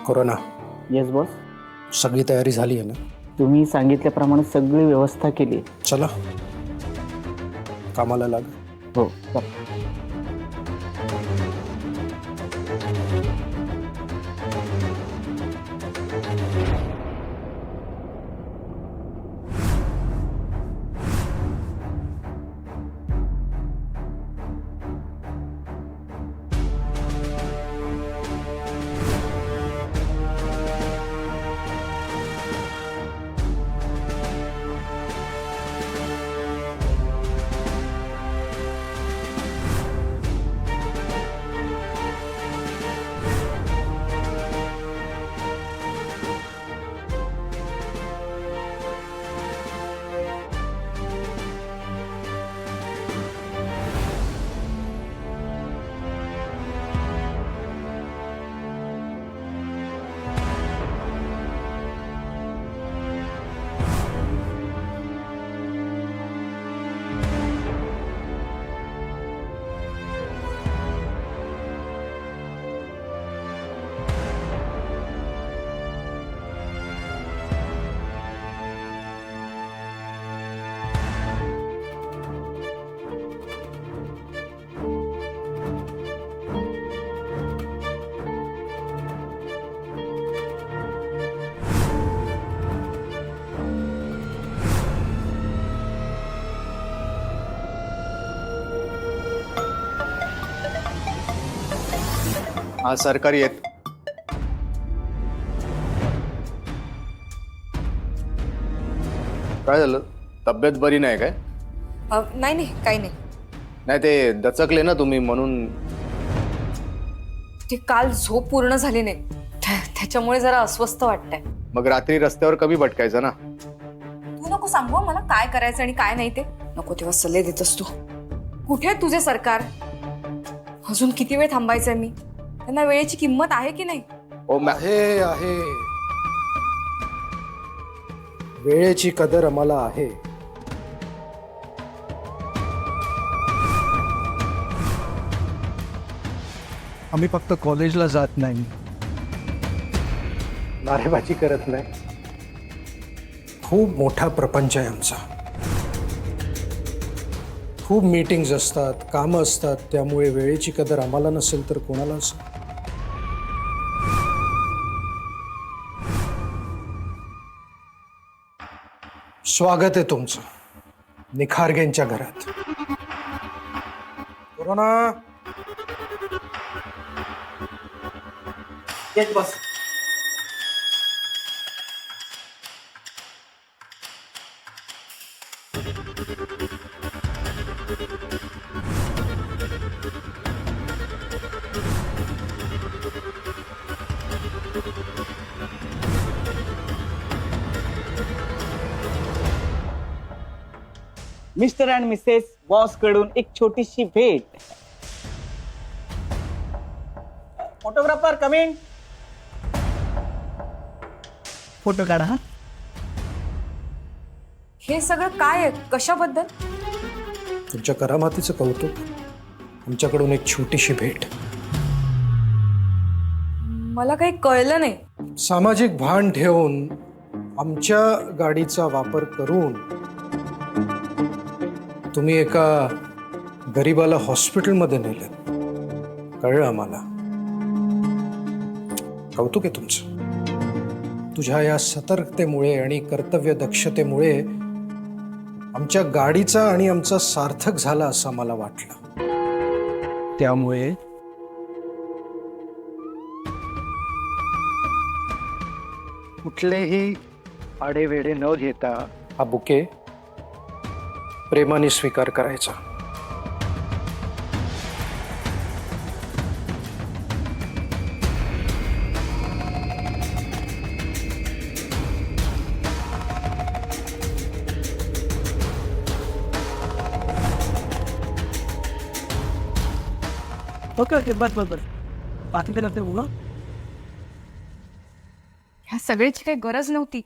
Corona yes boss. सगळी तयारी झाली आहे ना? तुम्ही सांगितल्याप्रमाणे सगळी व्यवस्था केली. चला कामाला लाग. हो चला. हा सरकारी आहेत. काय झालं? तब्येत बरी नाही काय? नाही नाही काही नाही. नाही ते दचकले ना तुम्ही म्हणून. ते काल झोप पूर्ण झाली नाही त्याच्यामुळे जरा अस्वस्थ वाटतंय. मग रात्री रस्त्यावर कमी भटकायचं ना. तू नको सांगू मला काय करायचं आणि काय नाही ते. नको तेव्हा सल्ले देतस तू. कुठे आहे तुझे सरकार? अजून किती वेळ थांबायचंय मी? त्यांना वेळेची किंमत आहे की नाही? आहे वेळेची कदर आम्हाला आहे. आम्ही फक्त कॉलेजला जात नाही. नारेबाजी करत नाही. खूप मोठा प्रपंच आहे आमचा. खूप मीटिंग्स असतात, कामं असतात, त्यामुळे वेळेची कदर आम्हाला नसेल तर कोणाला असेल? स्वागत आहे तुमचं निखारगेंच्या घरात. Corona yes boss. Mister and Mrs boss कडून एक छोटीशी भेट. Photographer coming. फोटो काढा. हा हे सगळं काय आहे? कशाबद्दल? तुमच्या करामातीचं कौतुक. आमच्याकडून एक छोटीशी भेट. मला काही कळलं नाही. सामाजिक भान ठेवून आमच्या गाडीचा वापर करून तुम्ही एका गरीबाला हॉस्पिटलमध्ये नेलं. कळलं आम्हाला. कौतुक आहे तुमचं. तुझ्या या सतर्कतेमुळे आणि कर्तव्य दक्षतेमुळे आमच्या गाडीचा आणि आमचा सार्थक झाला असं मला वाटलं. त्यामुळे कुठलेही आडेवेडे न घेता हा बुके प्रेमाने स्वीकार करायचा. ओके ओके बस बस बस. बाकी काय नसते बोला. ह्या सगळ्याची काही गरज नव्हती.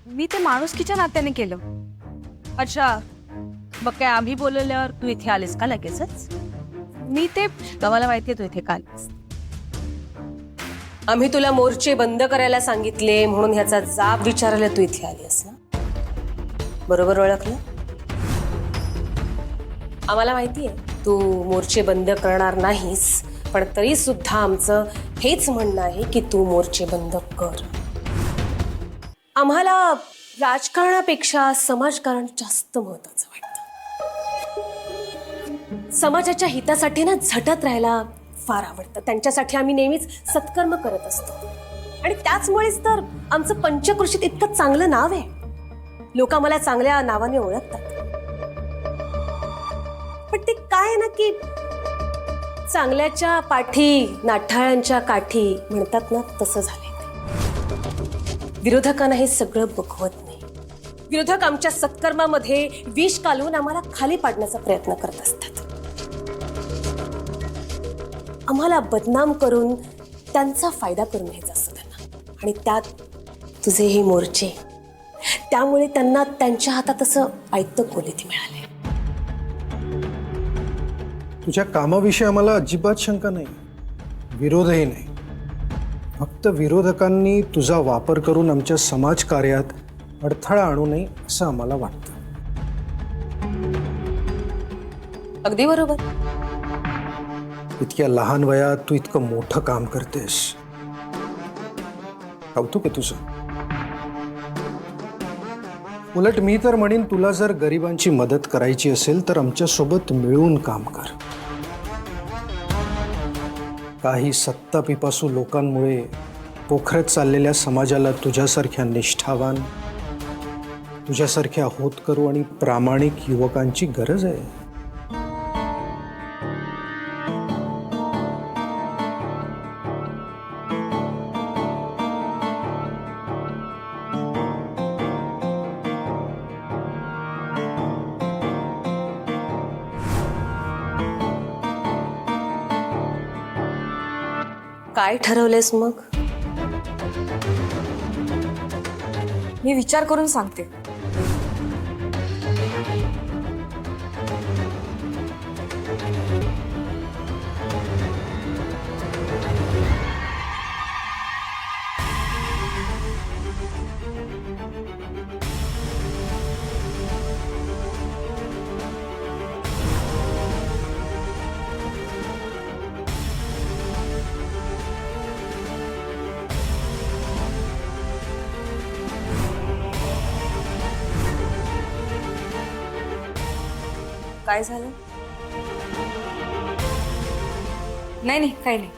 मी ते माणुसकीच्या नात्याने केलं. अच्छा, मग काय आम्ही बोलवल्यावर तू इथे आलीस का लगेचच? मी ते मला माहितीये तू इथे का आलीस. आम्ही तुला मोर्चे बंद करायला सांगितले म्हणून ह्याचा जाब विचारायला तू इथे आलीस ना? बरोबर ओळखलं? आम्हाला माहितीये तू मोर्चे बंद करणार नाहीस, पण तरी सुद्धा आमचं हेच म्हणणं आहे की तू मोर्चे बंद कर. आम्हाला राजकारणापेक्षा समाजकारण जास्त महत्वाचं वाटतं. समाजाच्या हितासाठी ना झटत राहायला फार आवडतं. त्यांच्यासाठी आम्ही नेहमीच सत्कर्म करत असतो आणि त्याचमुळेच तर आमचं पंचकृषीत इतकं चांगलं नाव आहे. लोक आम्हाला चांगल्या नावाने ओळखतात. पण ते काय आहे ना की चांगल्याच्या पाठी नाठाळांच्या काठी म्हणतात ना, तसं झालंय. विरोधकांना हे सगळं बघवत नाही. विरोधक आमच्या सत्कर्मामध्ये विष कालवून आम्हाला खाली पाडण्याचा प्रयत्न करत असतात. आम्हाला बदनाम करून त्यांचा फायदा करून घ्यायचा असतो त्यांना. आणि त्यात तुझे हे मोर्चे, त्यामुळे त्यांना त्यांच्या हातात असं आयतं कोलीत मिळाले. तुझ्या कामाविषयी आम्हाला अजिबात शंका नाही, विरोधही नाही. फक्त विरोधकांनी तुझा वापर करून आमच्या समाजकार्यात अडथळा आणू नये असं आम्हाला वाटतं. अगदी बरोबर. इतक्या लहान वयात तू इतकं मोठं काम करतेस, कौतुक आहे तुझं. उलट मी तर म्हणेन, तुला जर गरिबांची मदत करायची असेल तर आमच्यासोबत मिळून काम कर. काही सत्तापिपासू लोकांमुळे पोखरत चाललेल्या समाजाला तुझ्यासारख्या निष्ठावान, तुझ्यासारख्या होतकरू आणि प्रामाणिक युवकांची गरज आहे. काय ठरवलेस मग? मी विचार करून सांगते. काय झालं? नाही काही नाही.